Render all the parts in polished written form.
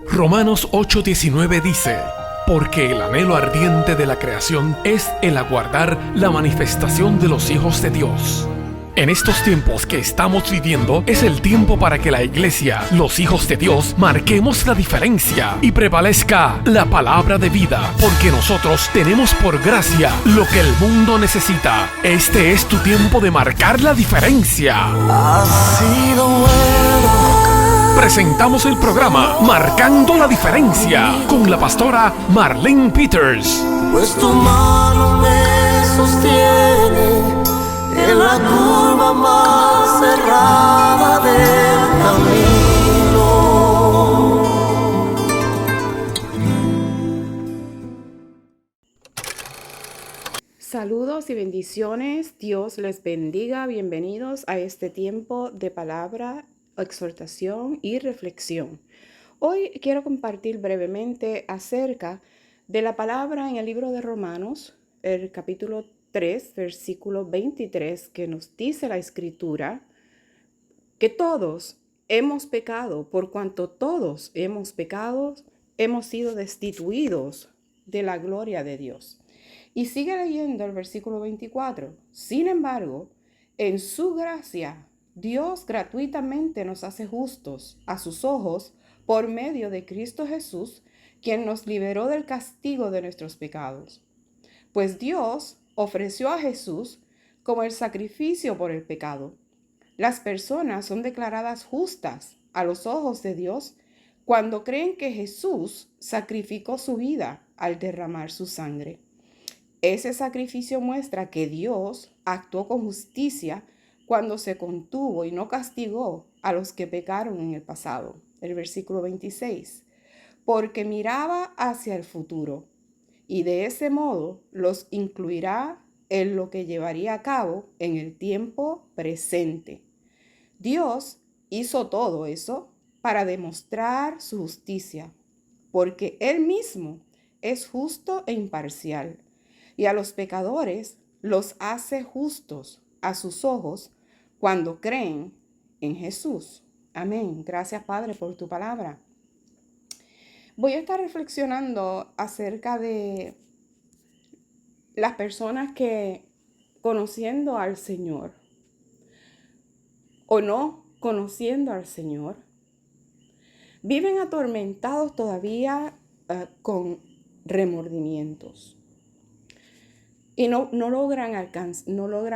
Romanos 8:19 dice: porque el anhelo ardiente de la creación es el aguardar la manifestación de los hijos de Dios. En estos tiempos que estamos viviendo es el tiempo para que la iglesia, los hijos de Dios, marquemos la diferencia y prevalezca la palabra de vida, porque nosotros tenemos por gracia lo que el mundo necesita. Este es tu tiempo de marcar la diferencia. Ha sido bueno. Presentamos el programa Marcando la Diferencia con la pastora Marlene Peters. Pues tu mano me sostiene en la curva más cerrada del camino. Saludos y bendiciones. Dios les bendiga. Bienvenidos a este tiempo de palabra, exhortación y reflexión. Hoy quiero compartir brevemente acerca de la palabra en el libro de Romanos, el capítulo 3, versículo 23, que nos dice la Escritura que todos hemos pecado, por cuanto todos hemos pecado, hemos sido destituidos de la gloria de Dios. Y sigue leyendo el versículo 24. Sin embargo, en su gracia, Dios gratuitamente nos hace justos a sus ojos por medio de Cristo Jesús, quien nos liberó del castigo de nuestros pecados. Pues Dios ofreció a Jesús como el sacrificio por el pecado. Las personas son declaradas justas a los ojos de Dios cuando creen que Jesús sacrificó su vida al derramar su sangre. Ese sacrificio muestra que Dios actuó con justicia cuando se contuvo y no castigó a los que pecaron en el pasado. El versículo 26. Porque miraba hacia el futuro y de ese modo los incluirá en lo que llevaría a cabo en el tiempo presente. Dios hizo todo eso para demostrar su justicia, porque Él mismo es justo e imparcial, y a los pecadores los hace justos a sus ojos cuando creen en Jesús. Amén. Gracias, Padre, por tu palabra. Voy a estar reflexionando acerca de las personas que, conociendo al Señor o no conociendo al Señor, viven atormentados todavía con remordimientos y no logran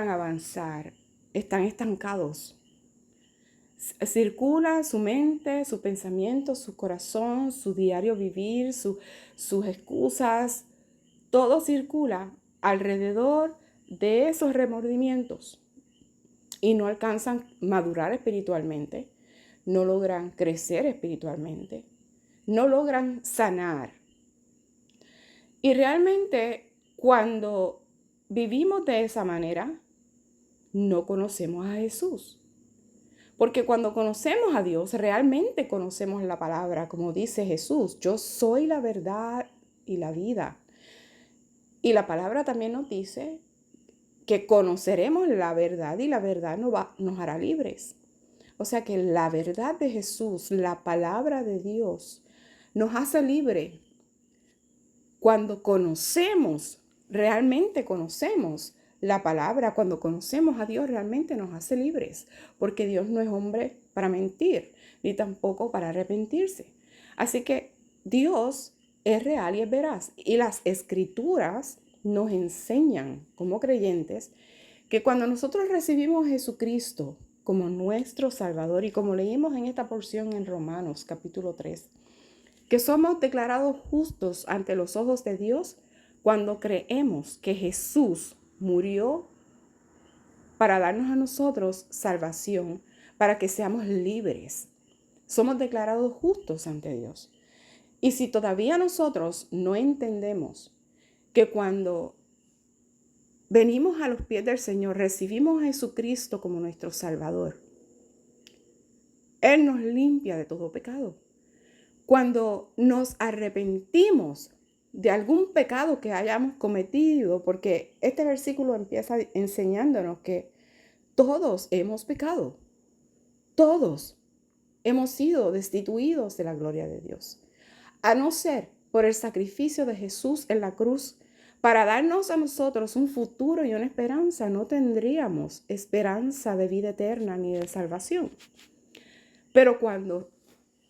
avanzar, están estancados. Circula su mente, su pensamiento, su corazón, su diario vivir, sus excusas, todo circula alrededor de esos remordimientos y no alcanzan a madurar espiritualmente, no logran crecer espiritualmente, no logran sanar. Y realmente cuando vivimos de esa manera, no conocemos a Jesús. Porque cuando conocemos a Dios, realmente conocemos la palabra, como dice Jesús: yo soy la verdad y la vida. Y la palabra también nos dice que conoceremos la verdad y la verdad nos hará libres. O sea que la verdad de Jesús, la palabra de Dios, nos hace libre. Cuando conocemos, realmente conocemos la palabra, cuando conocemos a Dios, realmente nos hace libres, porque Dios no es hombre para mentir, ni tampoco para arrepentirse. Así que Dios es real y es veraz. Y las Escrituras nos enseñan, como creyentes, que cuando nosotros recibimos a Jesucristo como nuestro Salvador, y como leímos en esta porción en Romanos capítulo 3, que somos declarados justos ante los ojos de Dios cuando creemos que Jesús murió para darnos a nosotros salvación, para que seamos libres. Somos declarados justos ante Dios. Y si todavía nosotros no entendemos que cuando venimos a los pies del Señor, recibimos a Jesucristo como nuestro Salvador, Él nos limpia de todo pecado. Cuando nos arrepentimos de algún pecado que hayamos cometido, porque este versículo empieza enseñándonos que todos hemos pecado, todos hemos sido destituidos de la gloria de Dios. a no ser por el sacrificio de Jesús en la cruz para darnos a nosotros un futuro y una esperanza, no tendríamos esperanza de vida eterna ni de salvación. Pero cuando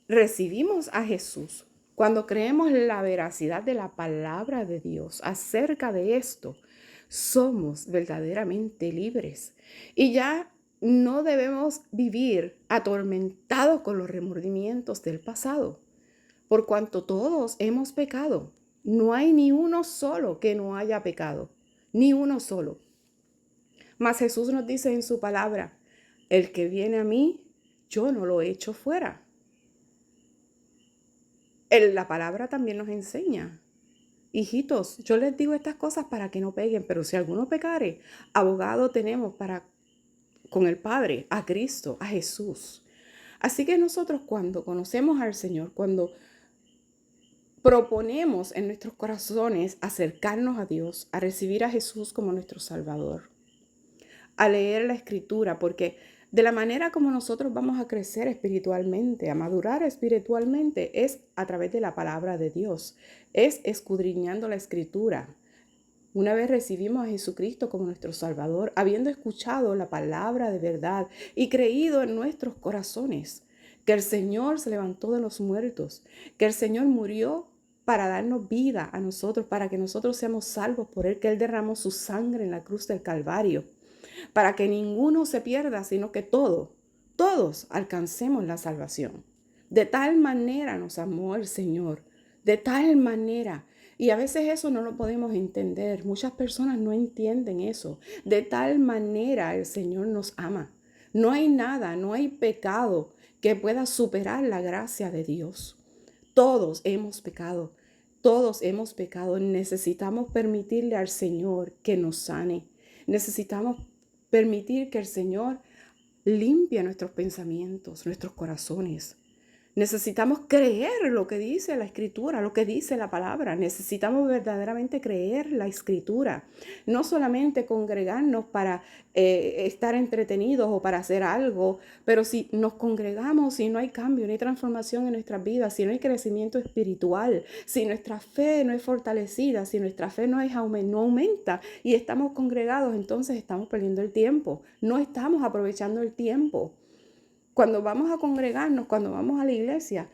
recibimos a Jesús, cuando creemos la veracidad de la palabra de Dios acerca de esto, somos verdaderamente libres. Y ya no debemos vivir atormentados con los remordimientos del pasado, por cuanto todos hemos pecado. No hay ni uno solo que no haya pecado, ni uno solo. Mas Jesús nos dice en su palabra, el que viene a mí, yo no lo echo fuera. La palabra también nos enseña, hijitos, yo les digo estas cosas para que no peguen, pero si alguno pecare, abogado tenemos con el Padre, a Cristo, a Jesús. Así que nosotros cuando conocemos al Señor, cuando proponemos en nuestros corazones acercarnos a Dios, a recibir a Jesús como nuestro Salvador, a leer la Escritura, porque de la manera como nosotros vamos a crecer espiritualmente, a madurar espiritualmente, es a través de la palabra de Dios, es escudriñando la Escritura. Una vez recibimos a Jesucristo como nuestro Salvador, habiendo escuchado la palabra de verdad y creído en nuestros corazones que el Señor se levantó de los muertos, que el Señor murió para darnos vida a nosotros, para que nosotros seamos salvos por Él, que Él derramó su sangre en la cruz del Calvario, para que ninguno se pierda, sino que todos alcancemos la salvación. De tal manera nos amó el Señor, de tal manera. Y a veces eso no lo podemos entender. Muchas personas no entienden eso. De tal manera el Señor nos ama. No hay nada, no hay pecado que pueda superar la gracia de Dios. Todos hemos pecado. Todos hemos pecado. Necesitamos permitirle al Señor que nos sane. Necesitamos permitir que el Señor limpie nuestros pensamientos, nuestros corazones. Necesitamos creer lo que dice la Escritura, lo que dice la palabra. Necesitamos verdaderamente creer la Escritura. No solamente congregarnos para estar entretenidos o para hacer algo, pero si nos congregamos, si no hay cambio, no hay transformación en nuestras vidas, si no hay crecimiento espiritual, si nuestra fe no es fortalecida, si nuestra fe no aumenta y estamos congregados, entonces estamos perdiendo el tiempo. No estamos aprovechando el tiempo. Cuando vamos a congregarnos, cuando vamos a la iglesia,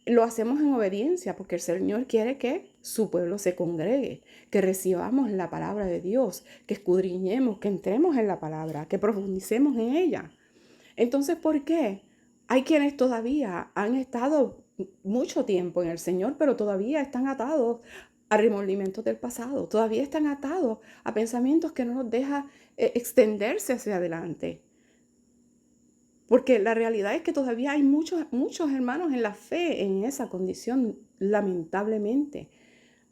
lo hacemos en obediencia porque el Señor quiere que su pueblo se congregue, que recibamos la palabra de Dios, que escudriñemos, que entremos en la palabra, que profundicemos en ella. Entonces, ¿por qué? Hay quienes todavía han estado mucho tiempo en el Señor, pero todavía están atados a remordimientos del pasado, todavía están atados a pensamientos que no nos dejan extenderse hacia adelante. Porque la realidad es que todavía hay muchos hermanos en la fe en esa condición, lamentablemente.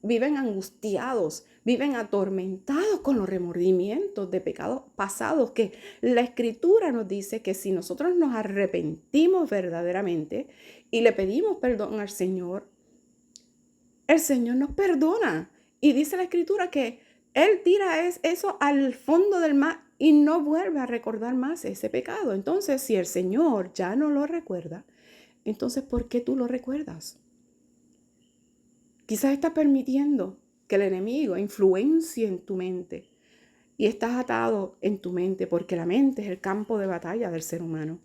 Viven angustiados, viven atormentados con los remordimientos de pecados pasados, que la Escritura nos dice que si nosotros nos arrepentimos verdaderamente y le pedimos perdón al Señor, el Señor nos perdona. Y dice la Escritura que Él tira eso al fondo del mar y no vuelve a recordar más ese pecado. Entonces, si el Señor ya no lo recuerda, entonces, ¿por qué tú lo recuerdas? Quizás estás permitiendo que el enemigo influencie en tu mente y estás atado en tu mente porque la mente es el campo de batalla del ser humano.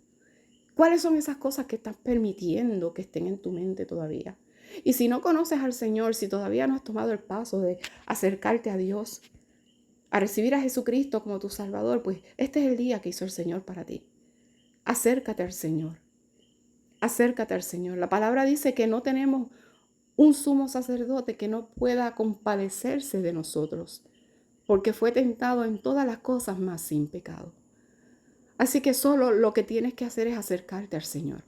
¿Cuáles son esas cosas que estás permitiendo que estén en tu mente todavía? Y si no conoces al Señor, si todavía no has tomado el paso de acercarte a Dios, a recibir a Jesucristo como tu Salvador, pues este es el día que hizo el Señor para ti. Acércate al Señor. Acércate al Señor. La palabra dice que no tenemos un sumo sacerdote que no pueda compadecerse de nosotros, porque fue tentado en todas las cosas, mas sin pecado. Así que solo lo que tienes que hacer es acercarte al Señor.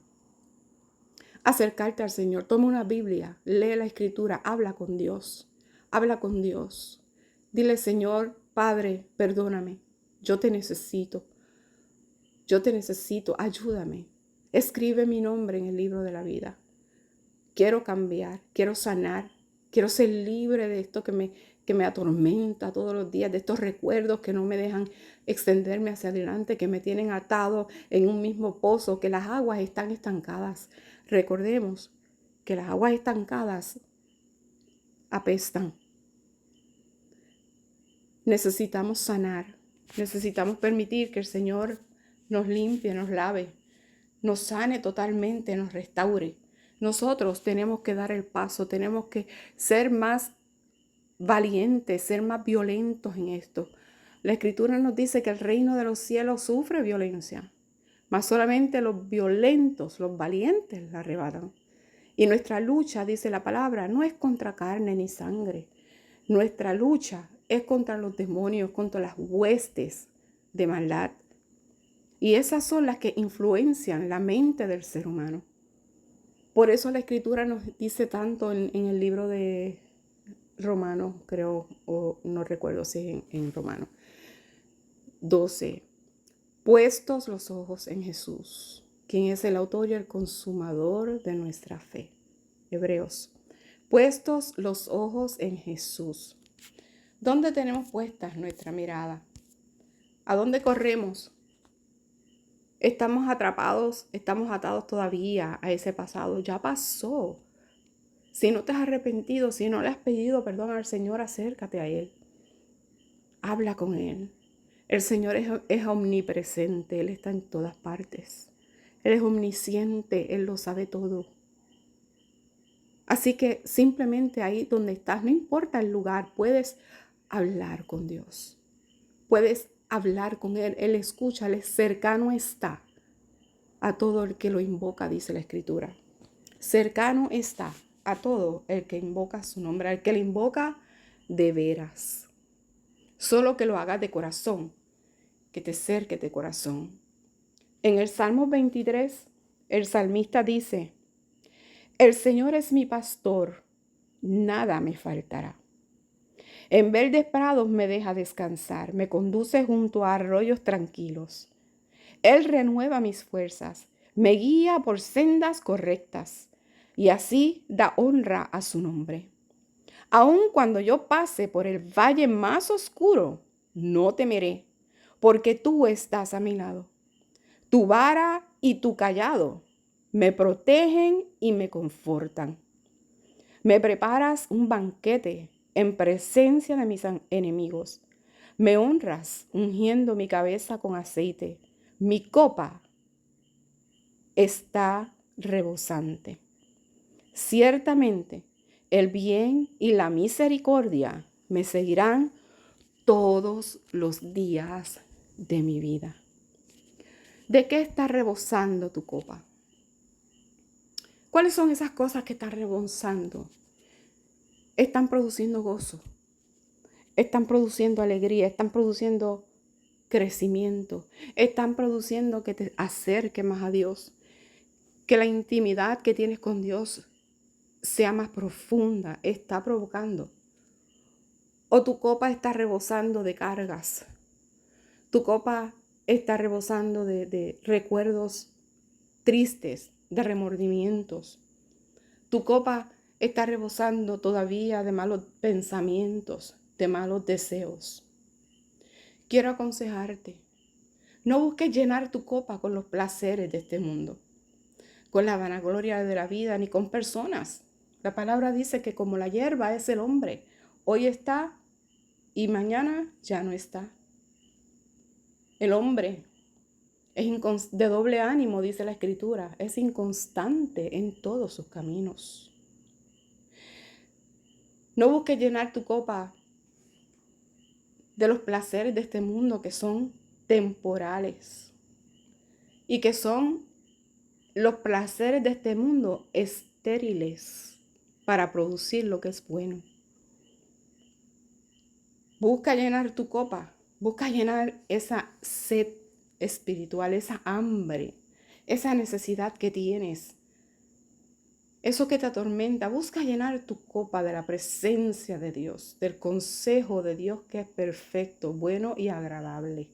Acercarte al Señor. Toma una Biblia, lee la Escritura, habla con Dios. Habla con Dios. Dile, Señor, Padre, perdóname. Yo te necesito. Ayúdame. Escribe mi nombre en el libro de la vida. Quiero cambiar, quiero sanar, quiero ser libre de esto que me atormenta todos los días, de estos recuerdos que no me dejan extenderme hacia adelante, que me tienen atado en un mismo pozo, que las aguas están estancadas. Recordemos que las aguas estancadas apestan. Necesitamos sanar, necesitamos permitir que el Señor nos limpie, nos lave, nos sane totalmente, nos restaure. Nosotros tenemos que dar el paso, tenemos que ser más valientes, ser más violentos en esto. La Escritura nos dice que el reino de los cielos sufre violencia, mas solamente los violentos, los valientes la arrebatan. Y nuestra lucha, dice la palabra, no es contra carne ni sangre. Nuestra lucha es contra los demonios, contra las huestes de maldad. Y esas son las que influencian la mente del ser humano. Por eso la Escritura nos dice tanto en el libro de Romanos, creo, o no recuerdo si es en Romanos 12. Puestos los ojos en Jesús, quien es el autor y el consumador de nuestra fe. Hebreos. Puestos los ojos en Jesús. ¿Dónde tenemos puesta nuestra mirada? ¿A dónde corremos? Estamos atrapados, estamos atados todavía a ese pasado. Ya pasó. Si no te has arrepentido, si no le has pedido perdón al Señor, acércate a Él. Habla con Él. El Señor es omnipresente, Él está en todas partes. Él es omnisciente, Él lo sabe todo. Así que simplemente ahí donde estás, no importa el lugar, puedes hablar con Dios. Puedes hablar con Él. Él escucha, Él es cercano está a todo el que lo invoca, dice la Escritura. Cercano está a todo el que invoca su nombre, al que le invoca de veras. Solo que lo hagas de corazón, que te cerque de corazón. En el Salmo 23, el salmista dice: el Señor es mi pastor, nada me faltará. En verdes prados me deja descansar, me conduce junto a arroyos tranquilos. Él renueva mis fuerzas, me guía por sendas correctas, y así da honra a su nombre. Aun cuando yo pase por el valle más oscuro, no temeré, porque tú estás a mi lado. Tu vara y tu cayado me protegen y me confortan. Me preparas un banquete en presencia de mis enemigos. Me honras ungiendo mi cabeza con aceite. Mi copa está rebosante. Ciertamente, el bien y la misericordia me seguirán todos los días de mi vida. ¿De qué está rebosando tu copa? ¿Cuáles son esas cosas que están rebosando? Están produciendo gozo, están produciendo alegría, están produciendo crecimiento, están produciendo que te acerques más a Dios, que la intimidad que tienes con Dios sea más profunda, está provocando. O tu copa está rebosando de cargas, tu copa está rebosando de recuerdos tristes, de remordimientos. Tu copa está rebosando todavía de malos pensamientos, de malos deseos. Quiero aconsejarte, no busques llenar tu copa con los placeres de este mundo, con la vanagloria de la vida, ni con personas. La palabra dice que como la hierba es el hombre, hoy está y mañana ya no está. El hombre es de doble ánimo, dice la Escritura, es inconstante en todos sus caminos. No busques llenar tu copa de los placeres de este mundo que son temporales y que son los placeres de este mundo estériles para producir lo que es bueno. Busca llenar tu copa, busca llenar esa sed espiritual, esa hambre, esa necesidad que tienes, eso que te atormenta. Busca llenar tu copa de la presencia de Dios, del consejo de Dios que es perfecto, bueno y agradable.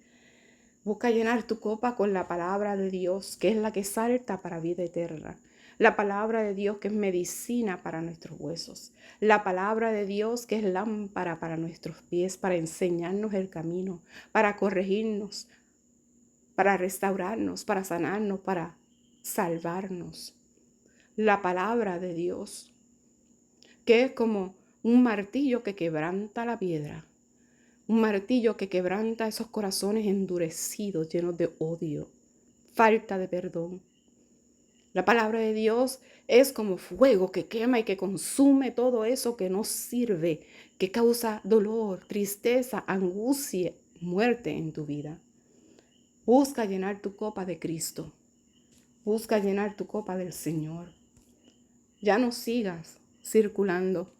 Busca llenar tu copa con la palabra de Dios, que es la que salta para vida eterna. La palabra de Dios que es medicina para nuestros huesos. La palabra de Dios que es lámpara para nuestros pies, para enseñarnos el camino, para corregirnos, para restaurarnos, para sanarnos, para salvarnos. la palabra de Dios, que es como un martillo que quebranta la piedra, un martillo que quebranta esos corazones endurecidos, llenos de odio, falta de perdón. La palabra de Dios es como fuego que quema y que consume todo eso que no sirve, que causa dolor, tristeza, angustia, muerte en tu vida. Busca llenar tu copa de Cristo. Busca llenar tu copa del Señor. Ya no sigas circulando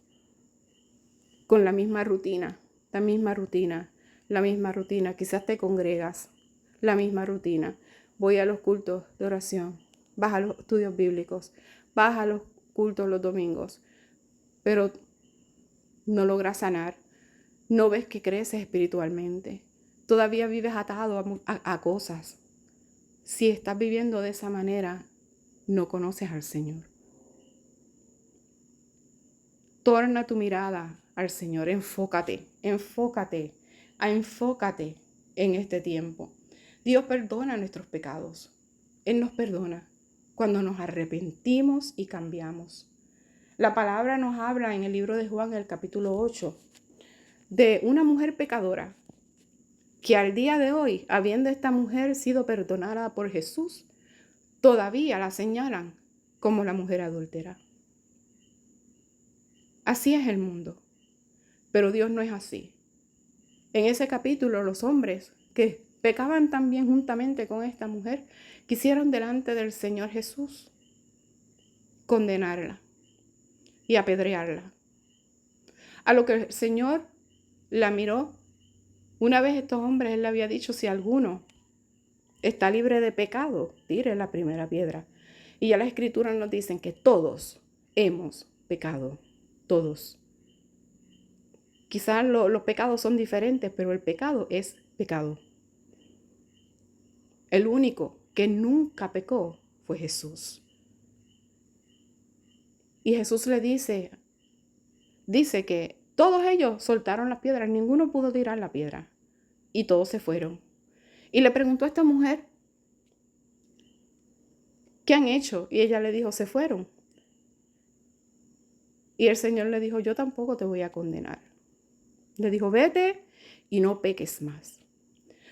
con la misma rutina, la misma rutina, la misma rutina. Quizás te congregas, la misma rutina. Voy a los cultos de oración, vas a los estudios bíblicos, vas a los cultos los domingos, pero no logras sanar, no ves que creces espiritualmente, todavía vives atado a cosas. Si estás viviendo de esa manera, no conoces al Señor. Torna tu mirada al Señor, enfócate en este tiempo. Dios perdona nuestros pecados. Él nos perdona cuando nos arrepentimos y cambiamos. La palabra nos habla en el libro de Juan, el capítulo 8, de una mujer pecadora que al día de hoy, habiendo esta mujer sido perdonada por Jesús, todavía la señalan como la mujer adúltera. Así es el mundo, pero Dios no es así. En ese capítulo, los hombres que pecaban también juntamente con esta mujer, quisieron delante del Señor Jesús condenarla y apedrearla. A lo que el Señor la miró. Una vez estos hombres, Él le había dicho, si alguno está libre de pecado, tire la primera piedra. Y ya las escrituras nos dicen que todos hemos pecado, todos. Quizás los pecados son diferentes, pero el pecado es pecado. El único que nunca pecó fue Jesús. Y Jesús le dice que todos ellos soltaron las piedras, ninguno pudo tirar la piedra. Y todos se fueron. Y le preguntó a esta mujer, ¿qué han hecho? Y ella le dijo, se fueron. Y el Señor le dijo, yo tampoco te voy a condenar. Le dijo, vete y no peques más.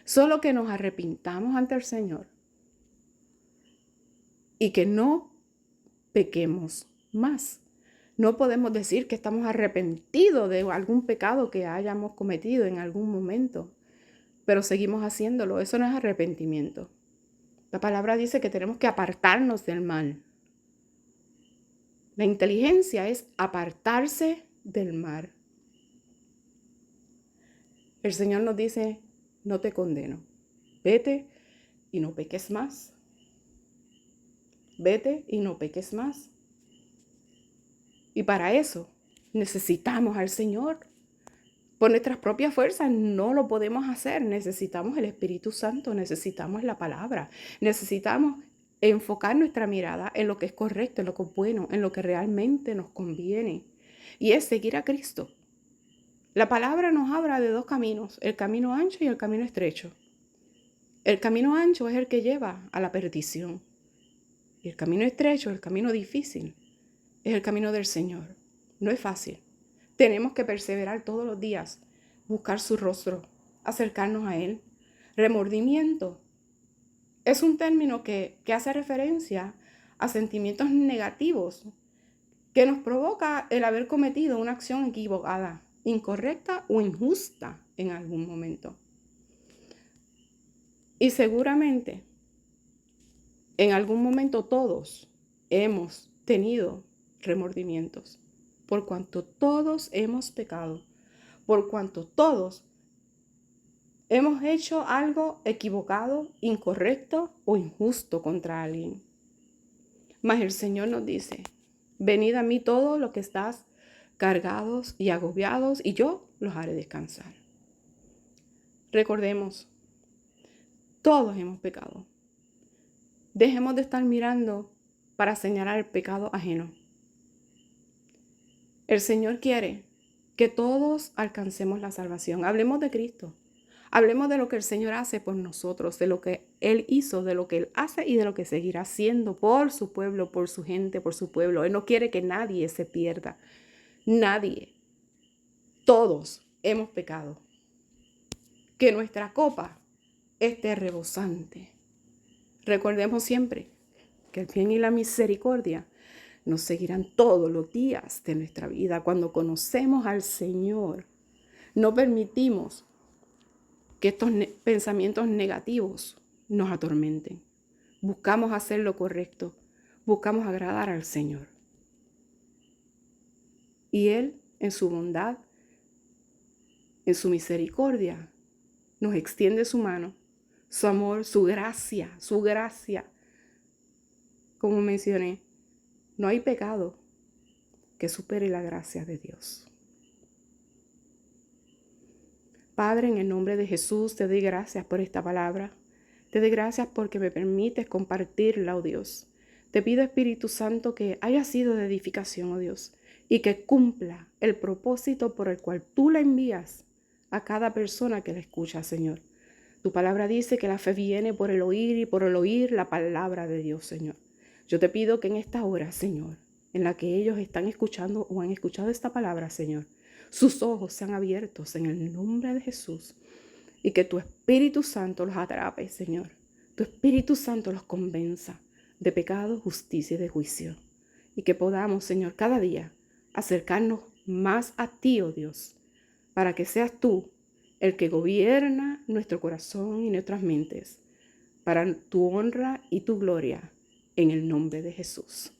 Solo que nos arrepintamos ante el Señor y que no pequemos más. No podemos decir que estamos arrepentidos de algún pecado que hayamos cometido en algún momento, pero seguimos haciéndolo. Eso no es arrepentimiento. La palabra dice que tenemos que apartarnos del mal. La inteligencia es apartarse del mal. El Señor nos dice, no te condeno. Vete y no peques más. Vete y no peques más. Y para eso necesitamos al Señor. Por nuestras propias fuerzas no lo podemos hacer. Necesitamos el Espíritu Santo, necesitamos la palabra. Necesitamos enfocar nuestra mirada en lo que es correcto, en lo que es bueno, en lo que realmente nos conviene. Y es seguir a Cristo. La palabra nos habla de dos caminos, el camino ancho y el camino estrecho. El camino ancho es el que lleva a la perdición. Y el camino estrecho, el camino difícil, es el camino del Señor. No es fácil. Tenemos que perseverar todos los días, buscar su rostro, acercarnos a Él. Remordimiento es un término que hace referencia a sentimientos negativos que nos provoca el haber cometido una acción equivocada, incorrecta o injusta en algún momento. Y seguramente en algún momento todos hemos tenido remordimientos, por cuanto todos hemos pecado, por cuanto todos hemos hecho algo equivocado, incorrecto o injusto contra alguien. Mas el Señor nos dice, venid a mí todos los que estás cargados y agobiados, y yo los haré descansar. Recordemos, todos hemos pecado. Dejemos de estar mirando para señalar el pecado ajeno. El Señor quiere que todos alcancemos la salvación. Hablemos de Cristo. Hablemos de lo que el Señor hace por nosotros, de lo que Él hizo, de lo que Él hace y de lo que seguirá haciendo por su pueblo, por su gente, por su pueblo. Él no quiere que nadie se pierda. Nadie. Todos hemos pecado. Que nuestra copa esté rebosante. Recordemos siempre que el bien y la misericordia nos seguirán todos los días de nuestra vida. Cuando conocemos al Señor, no permitimos que estos pensamientos negativos nos atormenten. Buscamos hacer lo correcto, buscamos agradar al Señor. Y Él, en su bondad, en su misericordia, nos extiende su mano, su amor, su gracia, su gracia. Como mencioné, no hay pecado que supere la gracia de Dios. Padre, en el nombre de Jesús, te doy gracias por esta palabra. Te doy gracias porque me permites compartirla, oh Dios. Te pido, Espíritu Santo, que haya sido de edificación, oh Dios, y que cumpla el propósito por el cual tú la envías a cada persona que la escucha, Señor. Tu palabra dice que la fe viene por el oír y por el oír la palabra de Dios, Señor. Yo te pido que en esta hora, Señor, en la que ellos están escuchando o han escuchado esta palabra, Señor, sus ojos sean abiertos en el nombre de Jesús y que tu Espíritu Santo los atrape, Señor. Tu Espíritu Santo los convenza de pecado, justicia y de juicio. Y que podamos, Señor, cada día acercarnos más a ti, oh Dios, para que seas tú el que gobierna nuestro corazón y nuestras mentes, para tu honra y tu gloria, en el nombre de Jesús.